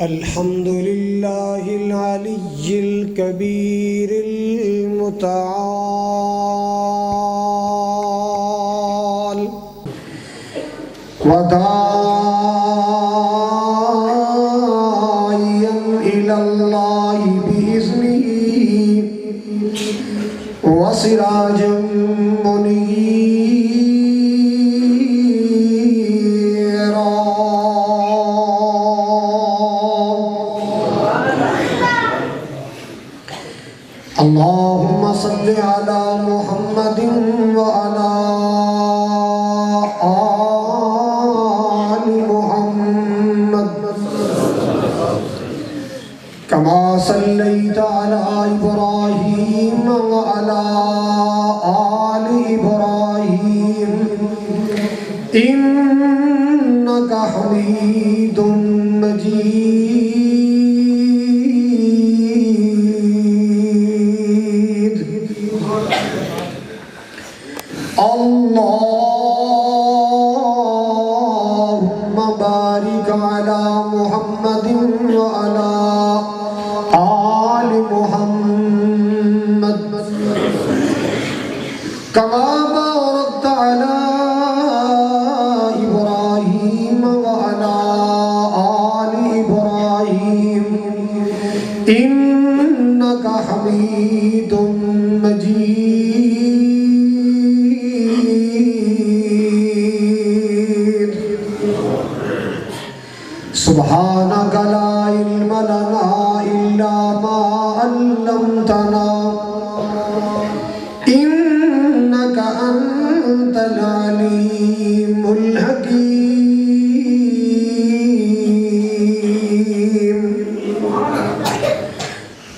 الحمد للہ العلی الکبیر المتعال وداعیا الی اللہ بإذنہ وسراجا اللهم صل على محمد وعلى آل محمد كما صليت على إبراهيم وعلى آل إبراهيم إنك حميد مجيد اللهم بارك على محمد وعلى آل محمد كما باركت على إبراهيم وعلى آل إبراهيم إنك حميد مجيد سبحانك لا علم لنا إلا ما علمتنا إنك أنت العليم الحكيم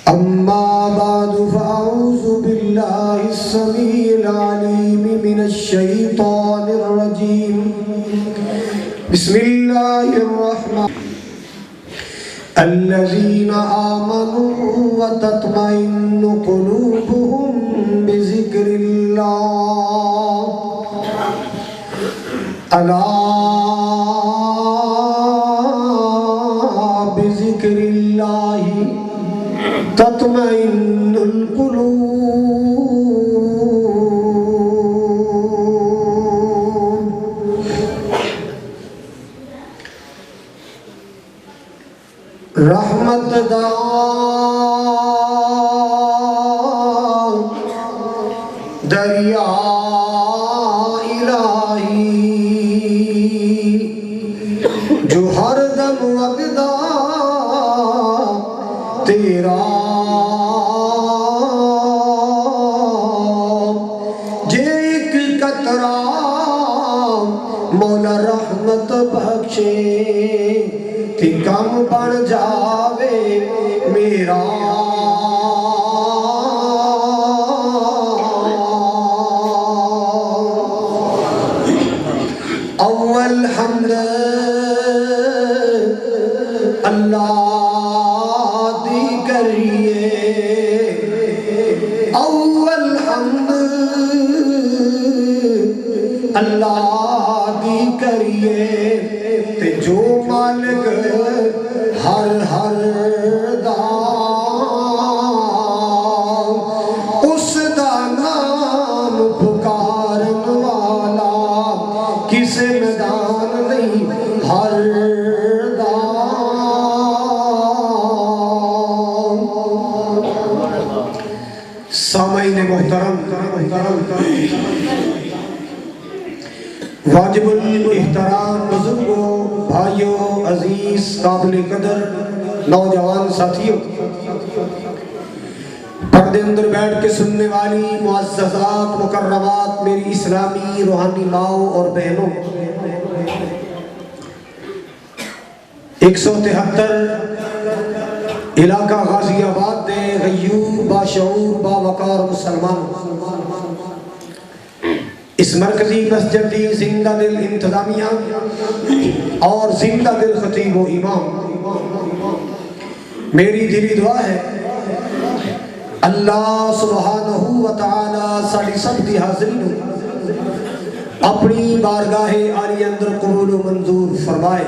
أما بعد فأعوذ بالله السميع العليم من الشيطان الرجيم بسم الله الرحمن الذين آمنوا وتطمئن قلوبهم بذكر الله ألا بذكر الله تطمئن القلوب رحمت دا دریا الہی جو ہر دم وقدا تیرا جے ایک قطرہ مولا رحمت بخشے کہ کم بڑھ جاوے میرا اول حمد اللہ دی کریے اول حمد اللہ دی کریے تے جو مالک ہر ہر دا اس دا نام پکارن والا کسے میدان نہیں ہر دا سامعین محترم واجب الاحترام بزرگوں بھائیوں عزیز قابل قدر نوجوان ساتھیوں پردے اندر بیٹھ کے سننے والی معززات مکرمات میری اسلامی روحانی ماؤں اور بہنوں 173 علاقہ غازی آباد دے غیور باشعور باوقار مسلمان اس مرکزی مسجد دی زندہ دل انتظامیہ اور زندہ دل خطیب و امام میری دلی دعا ہے اللہ سبحانہ وتعالی ساڑی سب دی حاضرین اپنی بارگاہ عالی اندر قبول و منظور فرمائے.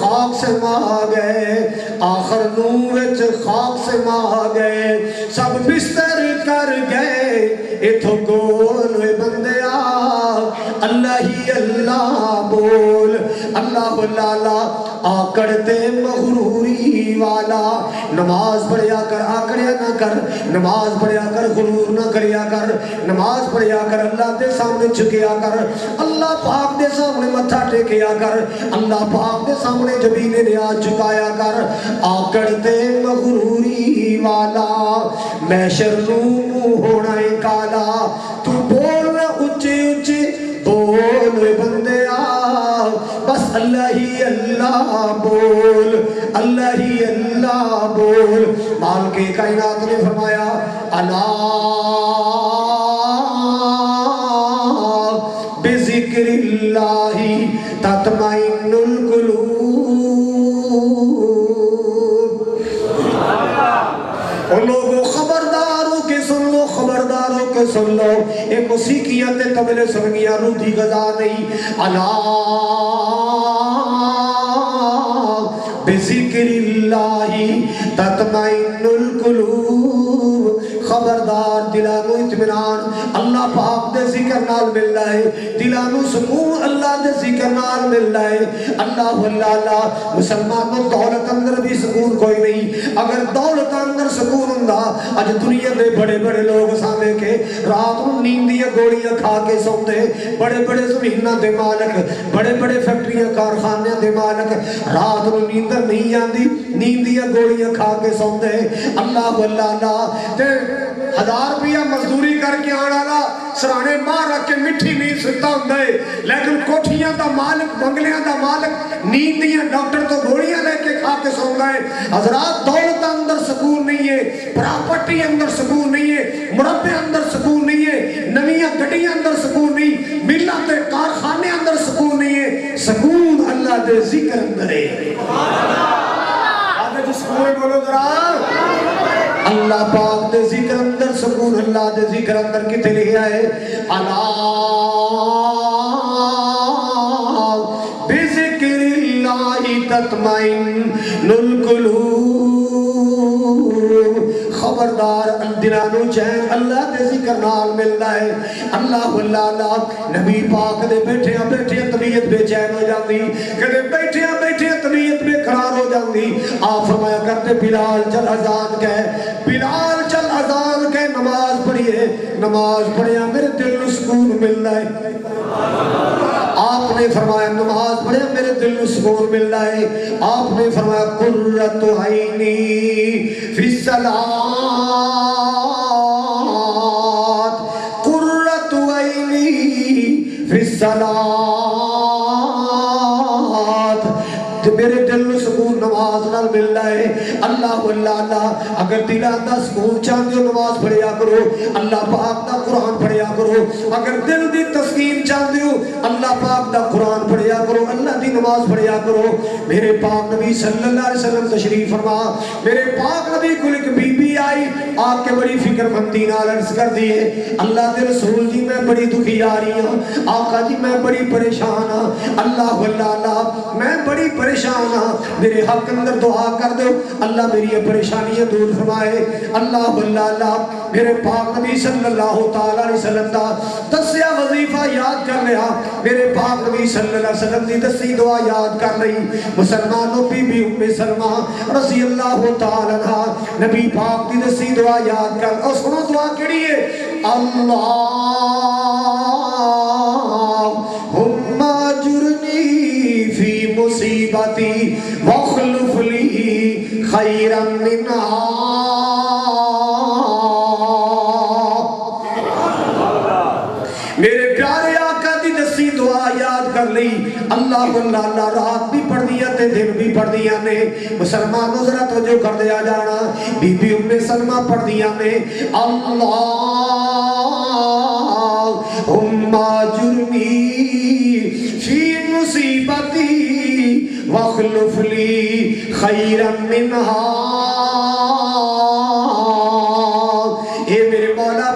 خاک سے ماہ گئے آخر نور وچ خاک سے ماہ گئے سب بستر کر گئے اتھو گول بندیا اللہ ہی اللہ بول اللہ لالا آکڑتے مغروری والا نماز پڑھیا کر آکڑیا نہ کر نماز پڑھیا کر غرور نہ کریا کر نماز پڑھیا کر اللہ دے سامنے جھکیا کر اللہ پاک دے سامنے متھا ٹیکیا کر اللہ پاک دے سامنے جبین نیاز جھکایا کر آکڑتے مغروری والا محشر نو ہونا کالا تو بولنا اچھے اچھے بول بندیا بس اللہ ہی اللہ بول اللہ ہی اللہ بول مالک کائنات نے فرمایا الا بذکر اللہ تطمئن القلوب اور لوگوں خبردار ہو کے سن لو خبردار ہو کے سن لو ایک موسیقیاں تے تبلے سرنگیاں رو دی غذا نہیں الا بذکر اللہ تطمئن القلوب خبردار دلانو اطمینان اللہ پاک دے ذکر نال مل رہے دلانو سکون اللہ دے ذکر نال مل رہے اللہ اللہ مسلمانوں دولت اندر بھی سکون کوئی نہیں اگر دولت اندر سکون ہوندا اج دنیا دے بڑے بڑے لوگ سامنے کے رات نوں نیند دی گولیاں کھا کے سوندے بڑے بڑے زمیناں دے مالک بڑے بڑے فیکٹریاں کارخانیاں دے مالک رات نوں نیند نہیں آندی نیند دی گولیاں کھا کے سوندے اللہ اللہ تے 1000 روپیہ مزدوری کر کے آن والا سرانے باہر رکھ کے مٹھی نہیں ستا ہوندا ہے لیکن کوٹھیاں دا مالک بنگلیاں دا مالک نیند دیاں ڈاکٹر تو گولیاں لے کے کھا کے سوندا ہے حضرات دولت اندر سکون نہیں ہے پراپرٹی اندر سکون نہیں ہے مربع اندر سکون نہیں ہے نویاں گڈیاں اندر سکون نہیں ملاں تے کارخانے اندر سکون نہیں ہے سکون اللہ دے ذکر اندر ہے سبحان اللہ آدھے جو سکون بولو ذرا اللہ پاک دے ذکر اندر سکون اللہ دے ذکر اندر کتے لکھا ہے الا بذکر اللہ تطمئن القلوب خبردار دلانو چین اللہ دے ذکر نال ملنا ہے اللہ اللہ نبی پاک دے بیٹھیاں بیٹھیاں طبیعت بے چین ہو جاندی کدے بیٹھیاں بیٹھیاں طبیعت بے قرار ہو جاندی آپ فرمایا کرتے بلال چل اذان کہے بلال چل اذان کہے نماز پڑھیے نماز پڑھیا میرے دل کو سکون ملنا ہے آپ نے فرمایا نماز پڑھیا میرے دل کو سکون ملنا ہے آپ نے فرمایا قرۃ عینی فی الصلاۃ قرۃ عینی فی الصلاۃ میرے دل کو سکون نماز نال ملنا ہے اللہ اللہ اگر دل دا سکون چاہتے ہو نماز پڑھیا کرو اللہ پاک دا قرآن پڑھیا کرو اگر دل دی تسکین چاہتے ہو اللہ پاک دا قرآن پڑھیا کرو اللہ دی نماز پڑھیا کرو میرے پاک نبی صلی اللہ علیہ وسلم تشریف فرما میرے پاک نبی کو ایک بی بی آئی آ کے بڑی فکر مندی نال عرض کر دیے اللہ دے رسول جی میں بڑی دکھی آ رہی ہوں آقا جی میں بڑی پریشان ہوں اللہ اللہ میں بڑی پریشان ہوں میرے حق اندر دعا کر دو اللہ میری یہ پریشانیاں دور فرمائے اللہ اللہ میرے پاک نبی صلی اللہ تعالی علیہ وسلم دا دسیا وظیفہ یاد کر لیا میرے پاک نبی صلی اللہ علیہ وسلم دی دسی دعا یاد کر لئی مسلمانوں بی بی ام سلمہ رضی اللہ تعالی عنہ نبی پاک دی دسی دعا یاد کر اور سنو دعا کیڑی ہے اللہم اجرنی فی مصیبتی واخلف لی خیرا منہا میرے پیارے آقا دی دسی دعا یاد کر لی اللہ اللہ رات بھی پڑھ دیا تے دن بھی پڑھ دیا نے مسلمانوں ذرا توجہ کر دیا جانا بی بی ام سلمہ پڑھ دیا نے اللہم اجرنی فی مصیبتی واخلف لی خیرا منہا اے میرے مولا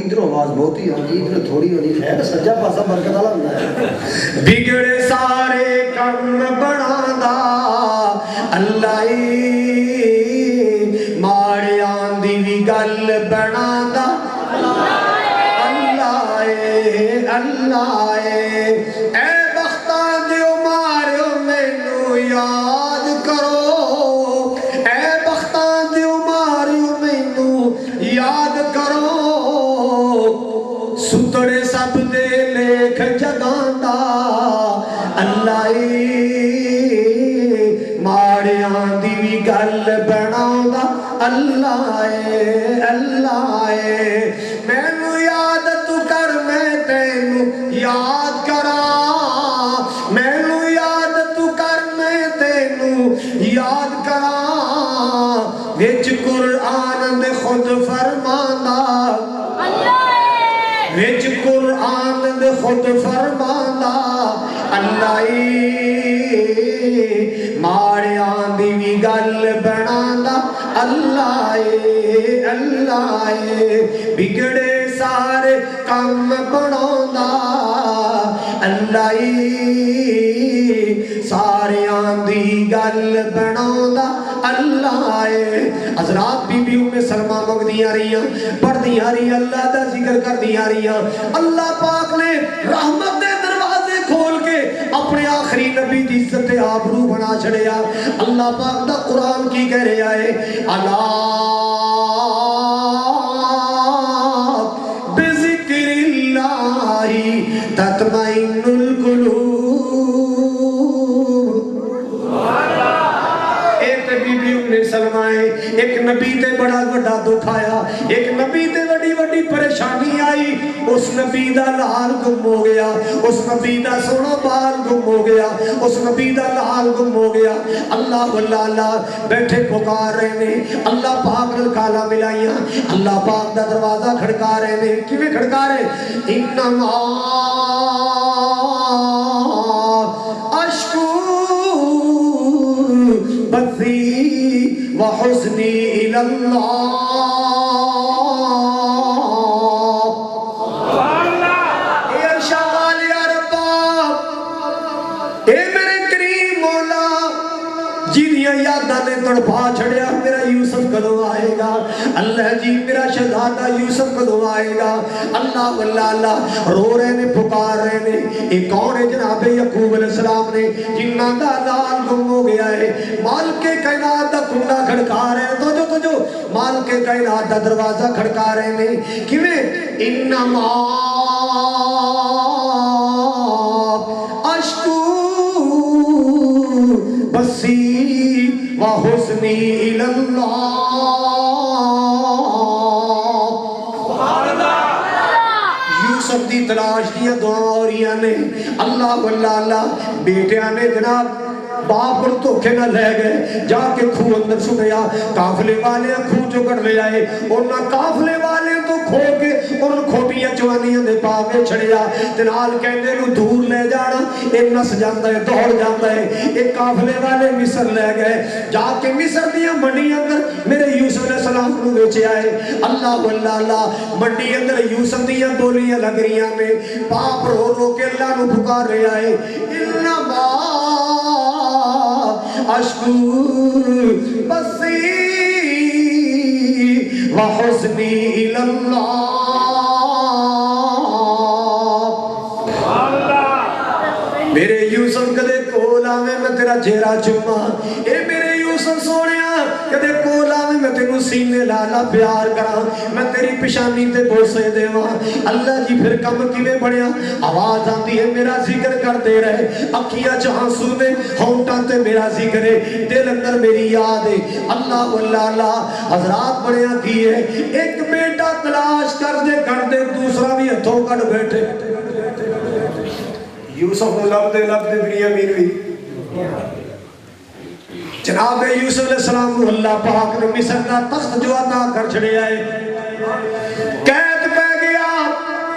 ادھر آواز بہت ہی آتی ادھر تھوڑی ہونی خیر سجا پاسا برکت والا ہوندا ہے بگڑے سارے کم بنادا اللہ ماڑیاں دی وی گل بنادا اللہ اے بختاں دیو مارو مینوں یاد کرو اے بختاں دیو مارو مینوں یاد کرو ستڑے سب دے لیکھ جگاندا اللہ ماڑیاں دی وی گل بناوندا اللہ مینوں یاد تو کر میں تینوں یاد کراں مینوں یاد تو کر میں تینوں یاد کراں وچ قرآن دے خود فرماندا وچ قرآن دے خود فرماندا اللہ ماڑیاں دی وی گل بنادا اللہ بگڑے سارے کم بناوندا اللہ ساریاں دی گل بناوندا اللہ حضرات بی بی ام سلمہ منگدیاں رہیاں پڑھدیاں رہیاں اللہ دا ذکر کردیاں رہیاں اللہ پاک نے رحمت دے دروازے کھول کے اپنے آخری نبی دی عزت آبرو بنا چھڑیا اللہ پاک دا قرآن کی کہہ رہا ہے اللہ بذکر اللہ تطمئن القلوب ایک نبی تے بڑا بڑا دکھ آیا ایک نبی تے بڑی بڑی پریشانی آئی اس نبی دا لال گم ہو گیا اس نبی دا سونا بال گم ہو گیا اس نبی دا لال گم ہو گیا اللہ واللہ بیٹھے پکار رہے نے اللہ پاک نے کالا ملائیاں اللہ پاک دا دروازہ کھڑکا رہے نے کیویں کھڑکا رہے انما اشکو بثی وحسنی الاللہ اے عرشہ والی ربا اے میرے کریم مولا جنیاں یاداں نے تڑپا چھڑیا میرا یوسف کدوں آئے گا اللہ جی میرا شہزادہ یوسف کدوں آئے گا اللہ واللہ رو رہے نے پکار رہے نے ایک کون ہے جناب یعقوب علیہ السلام نے جنہ دا لال گم ہو گیا ہے مالک کائنات دا کنڈا کھڑکا رہے ہیں تو مالک کائنات دا دروازہ کھڑکا رہے ہیں کیویں انما اشکو بسی وحسنی الاللہ یوسف دی تلاش دیا دعا ہو رہی نے اللہ واللہ بیٹیاں نے جناب باپ اور دھوکے نہ لے گئے جا کے کھو اندر سنیا قافلے والے کھو جو کر لے آئے اور نہ قافلے والے تو کھو کے اور کھوٹیاں جوانیاں دے پاوے چھڑیا تنال کہندے نو دور لے جانا ایک نس جاندہ ہے دوڑ جاندہ ہے ایک قافلے والے مصر لے گئے جا کے مصر دیا منڈی اندر میرے یوسف علیہ السلام نو بیچے آئے اللہ واللہ منڈی اندر یوسف دیا بولیاں لگ رہی ہیں میں باپ رو رو کے اللہ نو پکار رہے آئے انما اشکو بسی وحسنی الاللہ میرے یوسف کدے کولا میں تیرا چہرہ چما اے میرے یوسف سونیا کدے کولا میں تینوں سینے لالا پیار کرا میں تیری پشانی تے بوسے دیواں اللہ جی پھر کم کیویں بڑھیا آواز آتی ہے میرا ذکر کرتے رہے اکھیاں چانسو نے ہونٹاں تے میرا ذکر ہے دل اندر میری یاد ہے اللہ واللہ حضرات بڑھیا کی ہے ایک بیٹا تلاش کر دے دوسرا بھی ہتھوں کر بیٹھے یوسف نے لب دے بنیامین بھی جناب یوسف علیہ السلام کو اللہ پاک نے مصر کا تخت جو عطا کر چھڑے آئے قید پہ گیا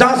10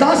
10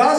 10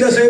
10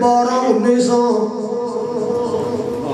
12 19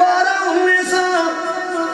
12 19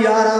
11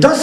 10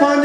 5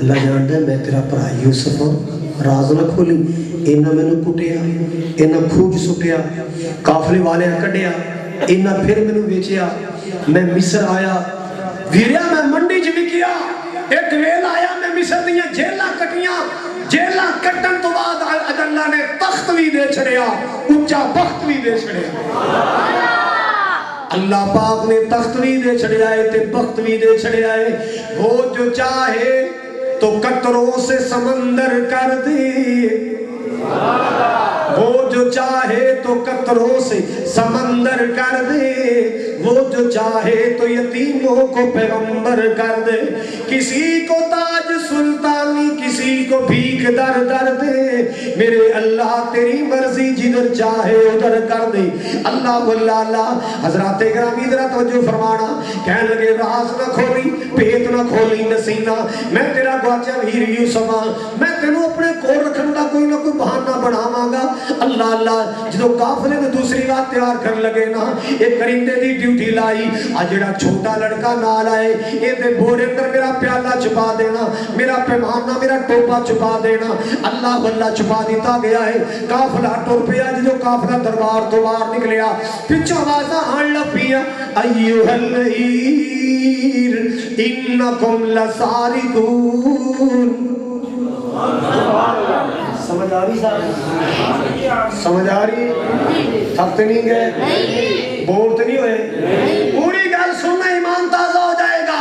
اللہ جانتا ہے میں تیرا بھرا یوسف ہوں، راز نہ کھولی، اینا میں نے کٹیا، اینا کھوج سٹیا، قافلے والے کڈیا، اینا پھر میں نے بیچیا، میں مصر آیا، ویریا میں منڈی چ وکیا، ایک ویل آیا میں مصر دیا جیلاں کٹیاں، جیلاں کٹن تو بعد اللہ نے تخت بھی دے چھڑیا، اونچا بخت بھی دے چھڑیا، اللہ پاک نے تخت بھی دے چھڑے آئے تے بخت بھی دے چھڑے آئے، وہ جو چاہے تو قطروں سے سمندر کر دے، وہ جو چاہے تو قطروں سے سمندر کر دے، وہ جو چاہے تو یتیموں کو پیغمبر کر دے، کسی کو تاج سلطانی کسی کو بھیک در در دے، میرے اللہ تیری مرضی جدھر چاہے ادھر کر دے۔ اللہ واللہ حضرات گرامی ذرا توجہ فرمانا، کہنے لگے راز نہ کھولی پیت نہ کھولی نسینہ، میں تیرا گواچہ ویر یوسف ہاں، میں تینوں اپنے کول رکھن دا کوئی نہ کوئی بہانہ بناواں گا۔ اللہ اللہ جدو قافلے میں دوسری بات تیار کر لگے نا، ایک کرندے دی ڈیوٹی لائی، جڑا چھوٹا لڑکا نال آئے اے دے بورے اندر میرا پیالہ چھپا دینا، میرا پیمانہ میرا ٹوپا چھپا دینا، اللہ واللہ چھپا دیتا گیا ہے۔ قافلہ ٹر پیا، جدو قافلہ دربار تو باہر نکلیا، پچھو آوازاں آن لگ پیا، ایوہ العیر انکم لسارقون۔ سمجھ آ رہی صاحب؟ سمجھ آ رہی؟ تھکتے نہیں گئے؟ بورتے نہیں ہوئے؟ پوری گل سننا ایمان تازہ ہو جائے گا۔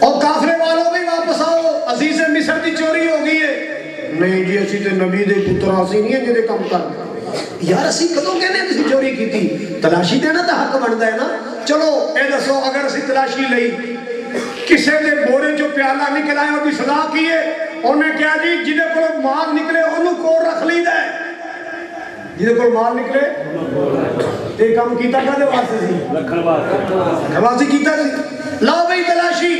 اور کافرے والوں بھی واپس آؤ، عزیز مصر دی چوری ہو گئی ہے۔ نہیں جی اسی تے نبی دے پتر اسی نہیں ہیں جدے کم کر، یار اسی کدوں کہنے اسی چوری کی تھی، تلاشی دینا تو حق بنتا ہے نا۔ چلو اے دسو اگر اسی تلاشی لئی کسے دے بورے جو پیالہ نکل آئے اور بھی صدا کیے، انہیں کیا جی جنہیں کو مال نکلے انہوں کو رکھ لی دے، جنہیں کو مال نکلے تے کم کیتا کیا دے واسے سی رواسی کیتا سی، لاؤ بھئی تلاشی۔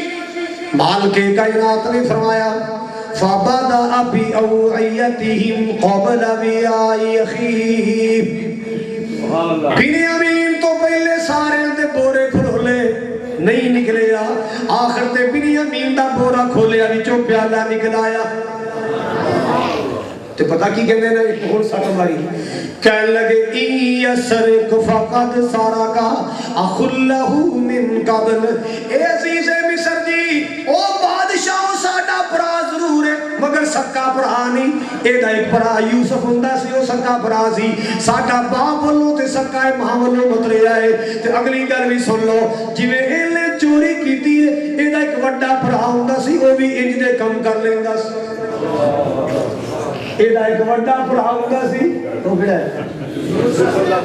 مال کے کائنات نے فرمایا فَبَدَأَ بِأَوْعِيَتِهِمْ قَبْلَ وِعَاءِ أَخِيهِ، بنیامین تو پہلے سارے دے بورے کھلولے نہیں نکلیا، آخر تے بنیامین دا بورا کھولیا وچوں پیالہ نکلایا۔ تے پتہ کی کہنے نا ایک اور ساتھ ہماری کہنے لگے اِن یسرق فقد سرق اخ لہ من قبل، اے عزیز مصر جی او بادشاہ ساڈا بھرا ضرور ہے مگر سکا بھرا نہیں، اے دا ایک بھرا یوسف ہوندا سی او سکا بھرا سی، ساڈا باپ والوں تے سکا ماں والوں متریا ہے۔ تے اگلی گل بھی سن لو، جویں اینے چوری کیتی ہے اے دا ایک وڈا بھرا ہوندا سی او بھی انج دے کم کر لیندا سی، اے دا ایک وڈا بھرا ہوندا سی او کیڑا ہے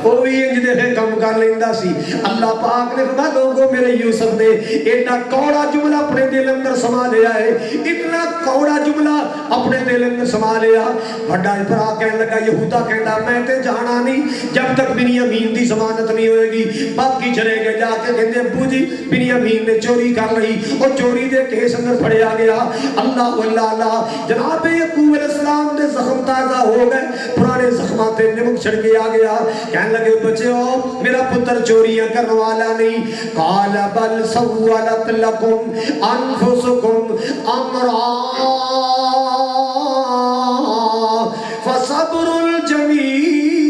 وہ بھی انج دے کم کر لیندا سی۔ اللہ پاک نے فرمایا لوگوں میرے یوسف نے اتنا کوڑا جملہ اپنے دل اندر سما لیا ہے، اتنا کوڑا جملہ اپنے دل اندر سما لیا، بڑا بھرا کہنے لگا یہودا کہندا میں تے جانا نہیں جب تک بنیامین دی ضمانت نہیں ہوئے گی۔ باقی چلے گئے جا کے کہندے ابو جی بنیامین نے چوری کر لئی، اور چوری دے کیس اندر پھڑیا گیا۔ اللہ واللہ جناب یعقوب علیہ السلام دے زخم تازہ ہو گئے، پرانے زخمات تے نمک چھڑ کے آ گیا، کہنے لگے بچیو میرا پتر چوریاں کرنے والا نہیں، قال بل سولت لکم انفسکم امرا فصبر الجمیل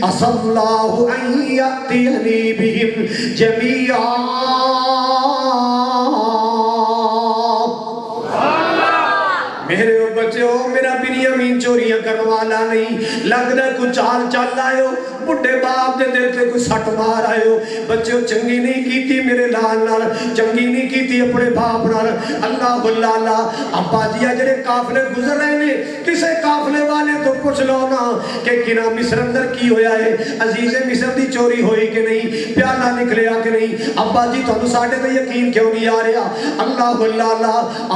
عسى اللہ ان یأتینی بہم جمیعا۔ میرے بچے ہو میرا بنیامین چوریاں کرنے والا نہیں، لگ رہا کچھ چال چال آئے ہو، بڑھے باپ دے دل تے کوئی سٹ مار آئے ہو، بچے چنگی نہیں کیتی میرے لال نال، چنگی نہیں کیتی اپنے باپ نال۔ اللہ اللہ ابا جی جڑے قافلے گزر رہے نے کسے قافلے والے تو پوچھ لو نا کہ کنا مصر اندر کی ہویا ہے، عزیز مصر دی چوری ہوئی کہ نہیں، پیالہ نکلیا کہ نہیں، ابا جی تانوں ساڈے تے یقین کیوں نہیں آ رہا؟ اللہ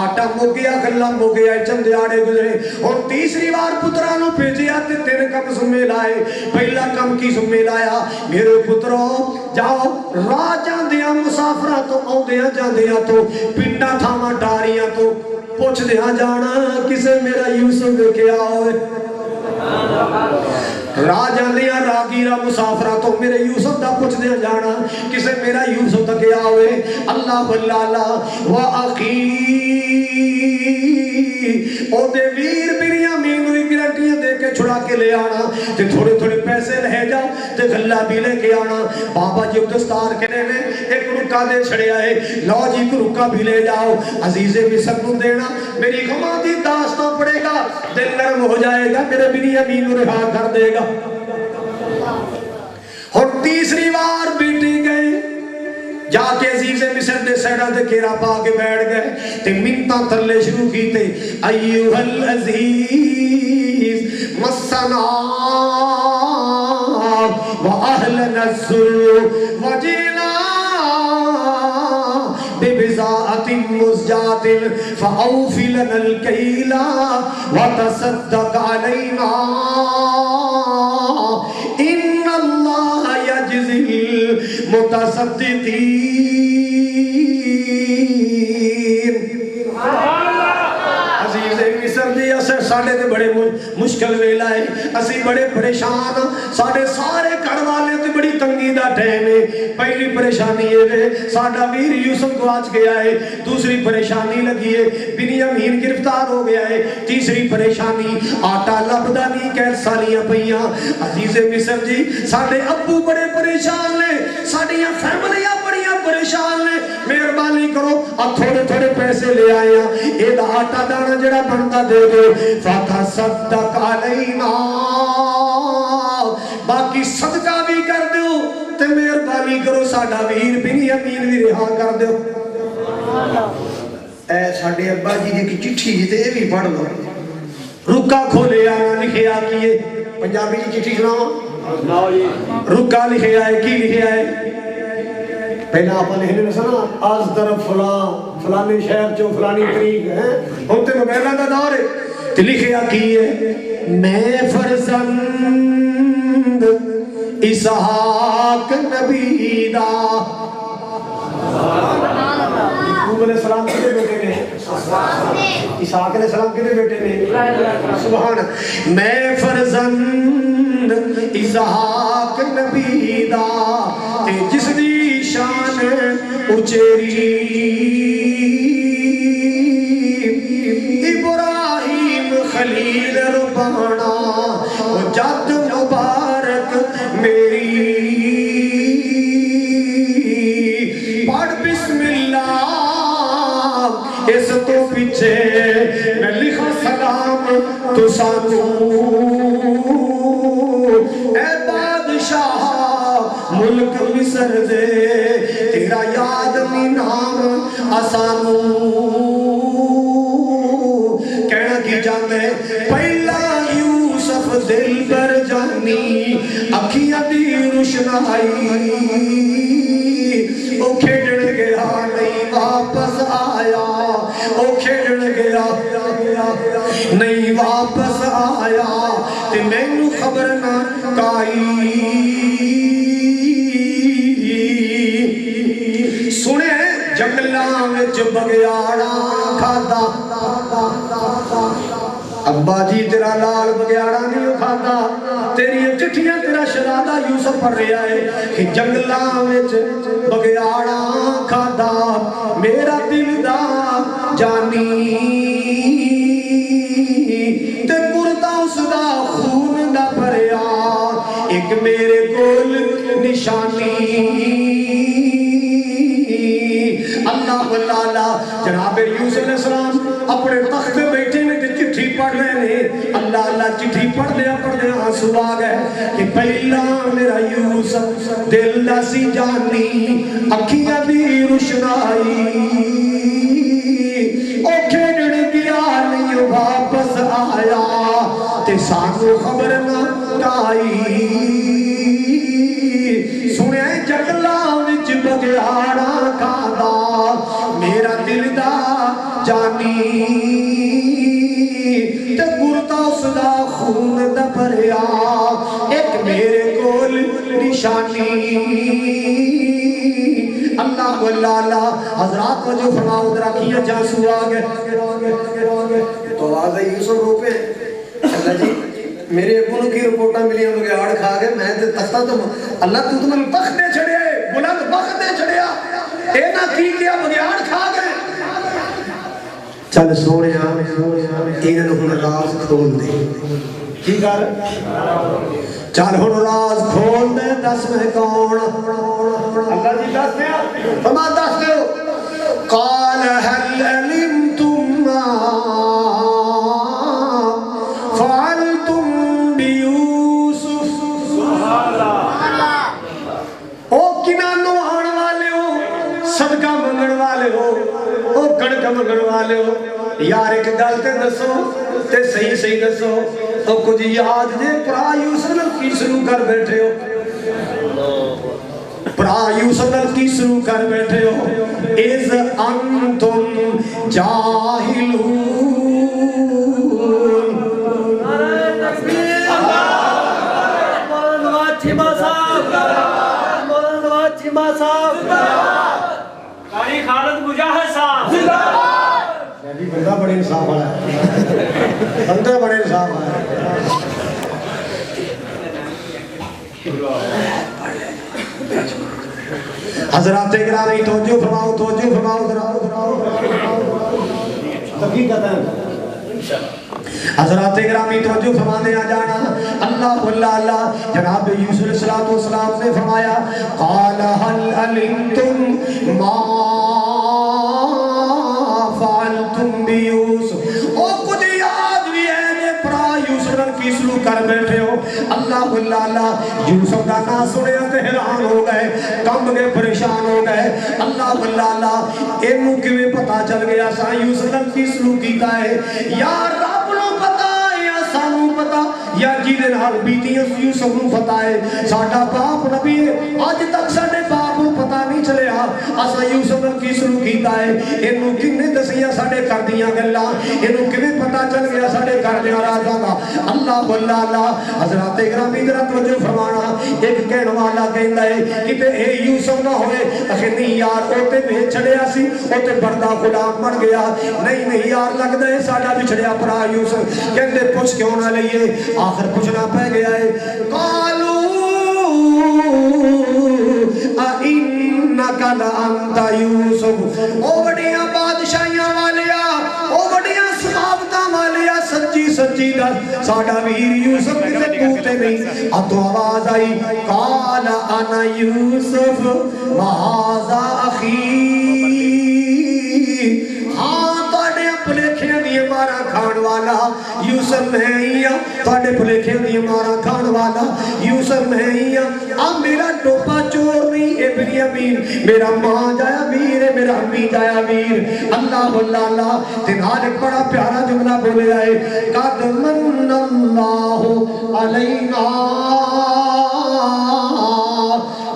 آٹا مک گیا گلا مک گیا، چند دیہاڑے گزرے اور تیسری بار پترانوں بھیجیا تے 3 کم ذمہ لائے۔ پہلا کم کی ذمہ لایا میرے پترو جاؤ راہ جاندیاں مسافراں تو آندیاں جاندیاں تو پنڈاں تھاواں ڈاریاں تو پوچھ دیاں جانا کسے میرا یوسف ویکھیا ہوئے۔ راہ جاندیاں راگیرا مسافرہ تو میرے یوسف دا پوچھ دیا جانا کسے میرا یوسف تک آوے اللہ واللہ وَأَخِي او دے ویر بنیامین ہوئی گرانٹیاں دے کے چھڑا کے لے آنا تے تھوڑے تھوڑے پیسے لے جاؤ تے غلہ بھی لے کے آنا بابا جی دستار کہنے نے ایک رکا دے چھڑے آئے لو جی کو رکا بھی لے جاؤ عزیز مصر کو دینا میری غماں دی داستان پڑے گا دل نرم ہو جائے گا میرے بنیامین رہا کر دے گا اور تیسری بار بیٹی گئے جا کے عزیز مصر دے سیڑا دے کیرا پا کے بیٹھ گئے تے منتاں تلے شروع کی تے ایوہ العزیز مسنا وَأَهْلَنَا السُّرُّ وَجِئْنَا بِبِضَاعَةٍ مُزْجَاةٍ فَأَوْفِ لَنَا الْكَيْلَ وَتَصَدَّقْ عَلَيْنَا إِنَّ اللَّهَ يَجْزِي الْمُتَصَدِّقِينَ عزیز مصر دی اسے ساڑھے دے بڑے مشکل ویلا ہے اسی بڑے پریشان ساڑھے سارے کڑ والے تے بڑی تنگی دا ٹیم ہے پہلی پریشانی ہے ساڑھا ویر یوسف کو آج گیا ہے دوسری پریشانی لگی ہے بنیامین گرفتار ہو گیا ہے تیسری پریشانی آٹا لبدانی قید سالیاں پہیاں عزیز مصر جی ساڑھے ابو بڑے پریشان لے ساڑھیاں فیملیاں بڑیاں پریشان لے مہربانی کرو اب تھوڑے تھوڑے پیسے لے آئے ہیں ایدہ آٹا دانا جڑا بنتا دے دو فَتَصَدَّقْ عَلَيْنَا باقی صدقہ بھی کر دو تے مہربانی کرو ساڑھا ویر بنیامین بھی رہا کر دو اے ساڑھے ابا جی کی چٹھی جیتے یہ بھی پڑھ دو رکا کھولے آنا لکھے آکیے پنجابی کی چٹھی سناؤ رکا لکھے آئے کی لکھے آئے پہلا آپ لکھنے میں سنا آج طرف فلانی شہر چو فلانی طریق ہے ہوتے موبائلہ دا دور ہے تو لکھے آکیے میں فرزند اسحاق نبی دا یعقوب علیہ السلام کتے بیٹے نے اسحاق علیہ السلام کتے بیٹے نے سبحان میں فرزند اسحاق نبی دا جس دی شان اچیری ابراہیم خلیل ربانا جد مبارک میری پڑھ بسم اللہ اس تو پیچھے میں لکھا سلام تو سانو اے بادشاہ ملک مصر دے تیرا یاد میں نام آسانو کہنا کی جاندے پہلا یوسف دل پر جانی اکھیاں دی روشنائی او کھیڑن گیا نہیں واپس آیا او کھیڑن گیا نہیں واپس آیا تے میں نو خبر نہ کائی سنے جنگلاں وچ بگیاڑا کھادا ابا جی تیرا لال بگیاڑا نہیں کھادا تیری چٹھیاں تیرا شہزادہ یوسف پڑھ رہا ہے کہ جنگلاں وچ بگیاڑا کھادا میرا دل دا جانی تے مردہ اس دا خون دا بھریا ایک میرے کول نشانی اللہ واللہ جناب یوسف علیہ السلام اپنے تخت پہ بیٹھے میں چٹھی پڑھ رہے ہیں اللہ اللہ چٹھی پڑھ دیا آنسو آ گئے کہ پہلا میرا یوسف دل دا سی جانی اکھیاں دی روشنائی او کھیڑن گیا نہیں واپس آیا تے سانو خبر نہ کائی سنے جنگلاں وچ بگیاڑا کھادا میرا دل دا جانی تے گرتا اس دا خون دا بھریا ایک میرے کول نشانی اللہ واللہ حضرات وجہ فرماؤ درہ کیا جانسو آگے تو آواز ہے یوسف روپے اللہ جی میرے ابو کی رپورٹاں ملیاں بگیاڑ کھا گئے میں تے تختہ تو اللہ تو میں بخت دے چھڑیا بلند بخت دے چھڑیا اے نہ کی کیا بگیاڑ کھا گئے چل سونے انہوں ہن راز کھول دے کی کر چل ہن راز کھول دے دس میں کون اللہ جی دس دیا فرما دس دیو قال هل علمتم ما فعلتم بيوسف سبحان اللہ او کنانو آن والے ہو صدقہ منگن والے ہو او کڑک منگن والے ہو یار ایک گل تے دسو تے صحیح صحیح دسو او کچھ یاد دے پرا یوسف نال کی شروع کر بیٹھے ہو پرا یوسف نال کی شروع کر بیٹھے ہو اذ انتم جاہلون قاری خالد مجاہد صاحب بندہ بڑے انصاف والا ہے بندہ بڑے انصاف والا ہے حضرات گرامی توجہ فرماؤ حقیقت ہے حضرات گرامی توجہ فرمانے آ جانا اللہ جناب یوسف علیہ السلام نے فرمایا قال هل علمتم ما فعلتم بیوسف او کچھ یاد بھی ہے نے پرا یوسف کی سلوک کر بیٹھے ہو اللہ یوسف کا نام سنے تے حیران ہو گئے کم گئے پریشان ہو گئے اللہ اینو کیویں پتہ چل گیا سا یوسف کی سلوک کیتا ہے یا رب نو پتہ یا سانو پتہ یا جیدے نال بیتی یوسف نو پتہ ہے ساڈا باپ نبی اج تک ساڈے باپ نو پتہ نہیں چلیا اسا یوسف کی سلوک کیتا ہے اینو کنے دسیا ساڈے کر دیاں گلاں اینو کیویں پتہ چل گیا ساڈے گھر دے رازاں دا اللہ حضرات گرامی ذرا توجہ فرمانا ایک کہن والا کہندا ہے کہ اے یوسف نہ ہوئے اکھے نہیں یار او تے بھیج چھڑیا سی او تے بڑا غلام بن گیا نہیں یار لگدا ہے ساڈا بچھڑیا بھرا یوسف کہندے پوچھ کیوں نہ لئیے آخر پوچھنا پہ گیا ہے قالو اِنَّكَ لَأَنْتَ یوسف او بڑیاں بادشاہیاں والیا او بڑیاں صحابتاں والیا سچی دس ساڈا ویر یوسف کسے پوتے نہیں اب تو آواز آئی قال انا یوسف وہذا اخی ہاں تاڑے پلیکھیں دی مارا کھان والا یوسف میں ہی تاڑے پلیکھیں دی مارا کھان والا یوسف میں ہی اب میرا ٹوپا چور نہیں اے بنیامین میرا ماں جایا میر ہے میرا امی جایا میر اللہ تنہار ایک بڑا پیارا جملہ بولے آئے قد من اللہ علینا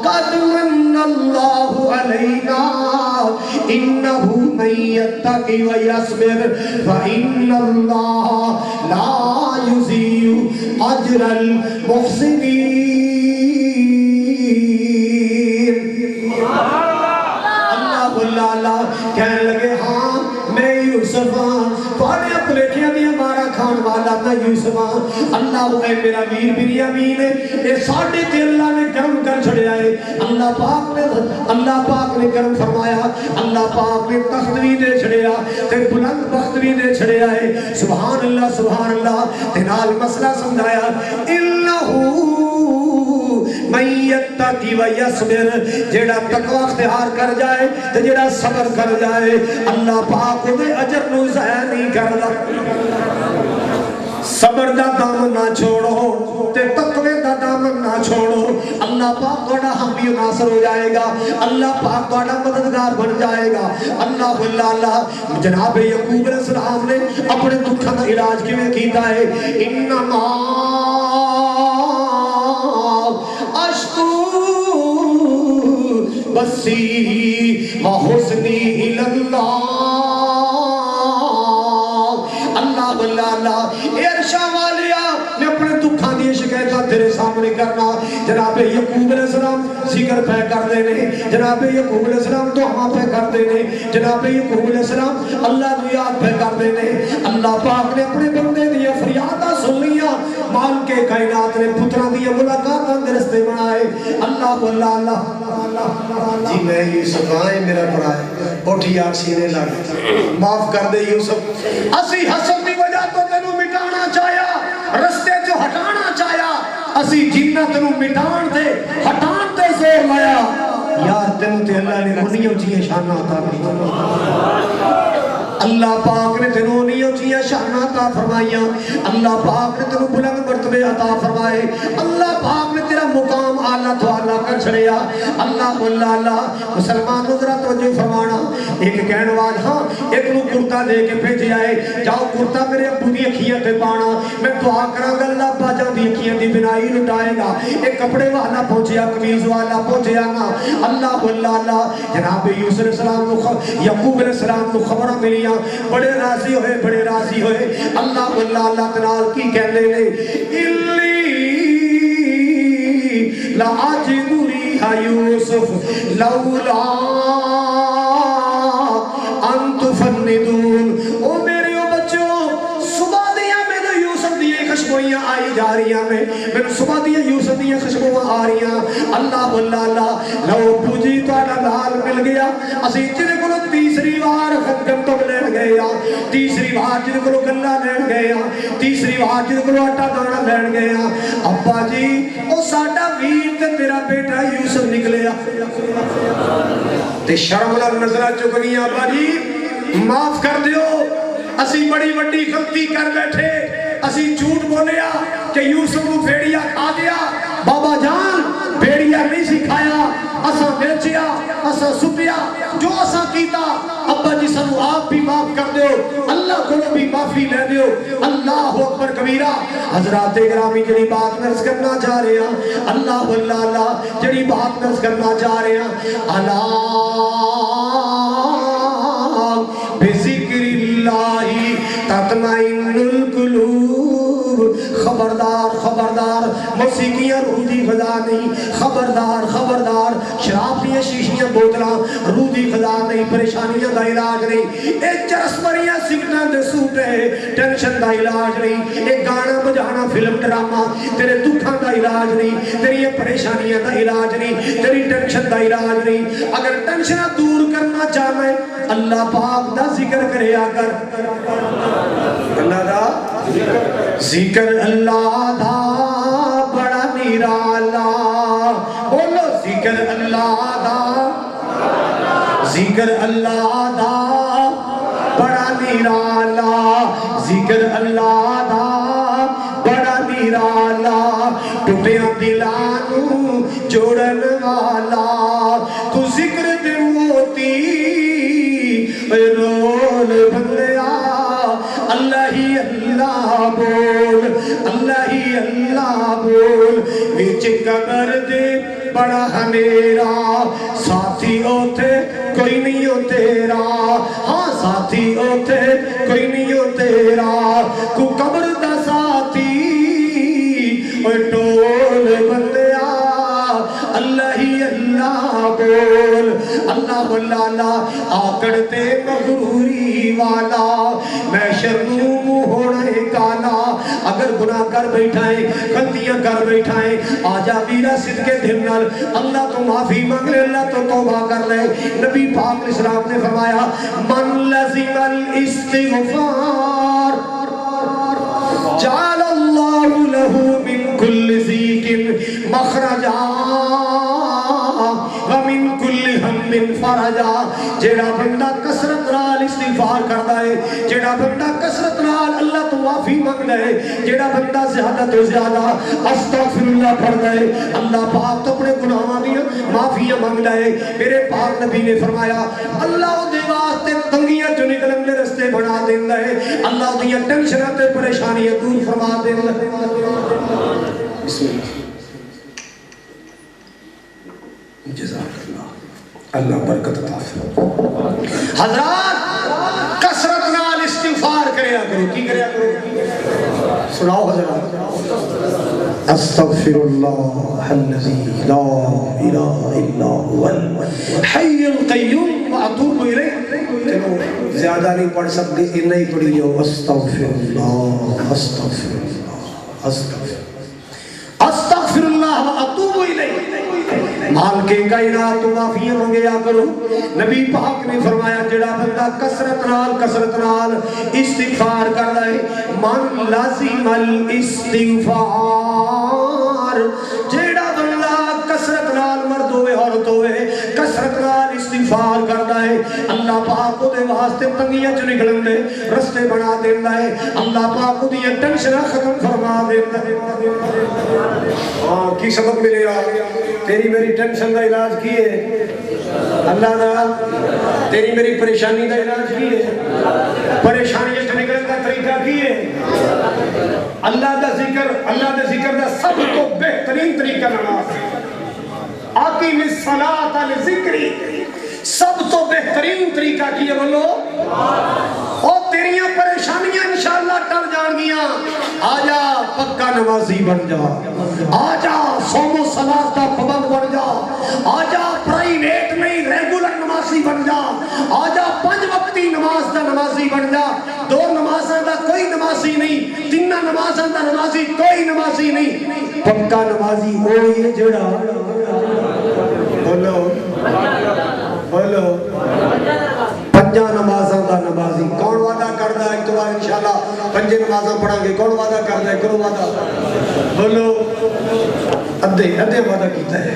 قد من اللہ علینا انہو من یتقی و یصبر فإن اللہ لا یضیع اجر المحسنین اللہ کہنے لگے ہاں میں یوسف ہاں تھوڑے پلیٹیاں دیا مارا کھان والا میں یوسف ہاں اللہ اے میرا ویر بنیامین ہے اے ساڑھے تے اللہ نے کرم کر چھڑے آئے اللہ پاک نے کرم فرمایا اللہ پاک نے تخت بھی دے چھڑے آئے تے بلند بخت بھی دے چھڑے آئے سبحان اللہ تنال مسئلہ سمجھایا انہو من یتقی و یصبر جیڑا تقوی اختیار کر جائے تے جیڑا صبر کر جائے اللہ پاک دے اجر نو ضائع نہیں کردا صبر دا دامن نہ چھوڑو تے تقوی دا دامن نہ چھوڑو اللہ پاک تھوڑا حامی و ناصر ہو جائے گا اللہ پاک تھوڑا مددگار بن جائے گا اللہ جناب یعقوب علیہ السلام نے اپنے دکھاں دا علاج کیویں کیتا ہے انما اشکو بسی و حسنی الاللہ اللہ ارشا والیا میں اپنے دکھاں دی شکایتہ تیرے سامنے کرنا جناب یعقوب علیہ السلام ذکر پہ کر دینے جناب یعقوب علیہ السلام تو ہمیں پہ کر دینے جناب یعقوب علیہ السلام اللہ کو یاد پہ کر دینے اللہ پاک نے اپنے بندے دیا فریادہ سن لیا مال کے کائنات نے پتروں دی ملاقاتاں دے رستے بنائے اللہ اللہ اللہ جی میں یوسف آئے میرا بڑا ہے اٹھ یار سینے لگ معاف کر دے یوسف اسی حسد دی وجہ تو تینوں مٹانا چاہیا رستے جو ہٹانا چاہیا اسی جنہ تینوں مٹان تے ہٹان تے زور لایا یار تینوں تے اللہ نے منی اونچی شاناں عطا کی اللہ پاک نے تینوں نہیں اونچیاں شاناں عطا فرمائیاں اللہ پاک نے تینوں بلند مرتبے عطا فرمائے اللہ پاک نے تیرا مقام اعلیٰ تو اعلیٰ کر چھڑیا اللہ اللہ مسلمان ذرا توجہ فرمانا ایک کہنے والا ہاں ایک نو کرتا دے کے بھیج آئے جاؤ کرتا میرے ابو دی اکھیاں تے پانا میں دعا کراں گا اللہ باجاں دی اکھیاں دی بنائی لٹائے گا ایک کپڑے والا پہنچیا قمیض والا پہنچیا نا اللہ اللہ جناب یوسف علیہ السلام یعقوب علیہ السلام کو خبر ملیاں بڑے راضی ہوئے اللہ اللہ تنال کی کہنے لے الی لا اجد ریح یوسف لولا ان تفندون او میرے بچوں صبح دیا میں نے یوسف دیئے خشبویاں آئی جا رہی ہیں میں صبح دیا یوسف دیئے خشبویاں آ رہی ہیں اللہ لو پوجی تو آنا لال مل گیا اسی جنہیں کو تیسری بار گندم لین گئے تیسری بار جن کو گلا لین گئے تیسری بار جن کو آٹا دانا لین گئے ابا جی او ساڈا ویر تے تیرا بیٹا یوسف نکلے تے شرم نال نظرہ چکنی ابا جی معاف کر دیو اسی بڑی وڈی غلطی کر بیٹھے اسی جھوٹ بولیا کہ یوسف کو بھیڑیا کھا دیا بابا جان بھیڑیا نہیں سکھایا اسا بیچیا اسا سپیا جو اسا کیتا ابا جی سنو آپ بھی معاف کر دیو اللہ کو بھی معافی لے دیو اللہ اکبر کبیرہ حضرات گرامی جڑی بات نرس کرنا چاہ رہے ہیں اللہ اللہ جڑی بات نرس کرنا چاہ رہے ہیں اللہ بذکر اللہ تطمئن القلوب خبردار موسیقیاں روح دی غذا نہیں خبردار شراب دیا شیشیاں بوتلاں روح دی غذا نہیں پریشانیاں دا علاج نہیں ایک چرس مریاں سگناں دے سوٹے ٹینشن دا علاج نہیں ایک گانا بجانا فلم ڈرامہ تیرے دکھاں دا علاج نہیں تیری پریشانیاں دا علاج نہیں تیری ٹینشن دا علاج نہیں اگر ٹینشنہ دور کرنا چاہنا ہے اللہ پاک دا ذکر کرے آگر اللہ دا ذکر اللہ دا بڑا نیرالا بولو ذکر اللہ دا بڑا نیرالا ذکر اللہ دا بڑا نیرالا ٹوٹیاں دلانوں جوڑن والا تو ذکر دے موتی رول بندیا اللہ ہی اللہ بول وچ قبر دے بڑا ہمیرا ساتھی اوتھے کوئی نہیں ہو تیرا ہاں ساتھی اوتھے کوئی نہیں ہو تیرا کو قبر دا ساتھی اوہ ٹول بندیا اللہ ہی اللہ بول اللہ آکڑتے مغروری والا میں شرموم ہونے کالا اگر گناہ کر بیٹھائیں غلطیاں کر بیٹھائیں آجا ویرا صدقے دھنال اللہ تو معافی مانگ لے اللہ تو توبہ کر لے نبی پاک اسلام نے فرمایا من لزم الاستغفار جعل اللہ له من كل ضيق مخرجا ومن كل هم فرجا جیڑا بندہ کثرت نال استغفار کردا ہے جیڑا بندہ کثرت نال اللہ تو معافی مانگدا ہے جیڑا بندہ زیادہ تو زیادہ استغفر اللہ پڑھدا ہے اللہ پاک تو اپنے گناہاں دی معافیاں مانگدا ہے میرے پاک نبی نے فرمایا اللہ دے واسطے تنگیاں جو نکلن دے رستے بنا دیندا ہے اللہ دی ٹینشناں تے پریشانیاں دور فرما دیندا ہے بسم اللہ جزاک اللہ برکت عطا فرمائے حضرات کثرت نال استغفار کریا کرو کی کریا کرو سناؤ حضرات استغفر اللہ الذی لا الہ الا هو الحی القیوم واتوب الیہ چلو زیادہ نہیں پڑھ سکتے اتنا ہی پڑھی جاؤ استغفر اللہ استغفر اللہ استغفر مالک کائنات تو معافیاں منگیا کرو. نبی پاک نے فرمایا جڑا بندہ کثرت نال استغفار کردا ہے من لازم الاستغفار جڑا بندہ کثرت نال مرد ہوئے عورت ہوئے کثرت نال استغفار کردا ہے اللہ پاک دے واسطے تنگیاں چ نکلن دے رستے بنا دیندا ہے اللہ پاک دی ٹینشن ختم فرما دیندا ہے. ہاں کی سبق ملے گا تیری میری ٹینشن دا علاج کی ہے اللہ دا تیری میری پریشانی دا علاج کی ہے پریشانیوں سے نکلنے کا طریقہ کی ہے اللہ دا ذکر دا سب تو بہترین طریقہ نماز ہے. اقیم الصلاۃ لذکری سب تو بہترین طریقہ کی ہے بولو اور تیریاں پریشانیاں انشاءاللہ ٹل جان گیاں. آجا پکا نمازی بن جا آجا صوم و صلاۃ کا پابند بن جا آجا پرائیویٹ نہیں ریگولر نمازی بن جا آجا 5 وقتی نماز دا نمازی بن جا 2 نمازاں دا کوئی نمازی نہیں 3 نمازاں دا نمازی کوئی نمازی نہیں پکا نمازی وہی ہے جڑا بولو 5 نمازاں دا نمازی. کون وعدہ کردا ہے اتوار انشاءاللہ 5 نمازاں پڑھاں گے کون وعدہ کردا ہے کرو وعدہ بولو ادھے وعدہ کیتا ہے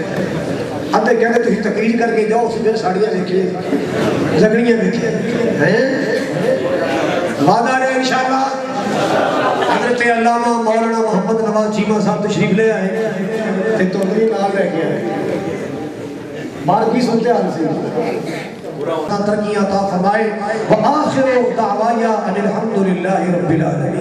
ادھے کہتے تسی تقریر کر کے جاؤ اس میں ساڑیاں دیکھیے لگڑیاں دیکھیے ہیں وعدہ ہے انشاءاللہ. حضرت علامہ مولانا محمد نواز چیمہ صاحب تشریف لے آئے تے تولی نال رہ گیا ہے باہر کی سنتے حال سے ترقیاں عطا فرمائے وآخر دعوایا ان الحمدللہ رب العالمین.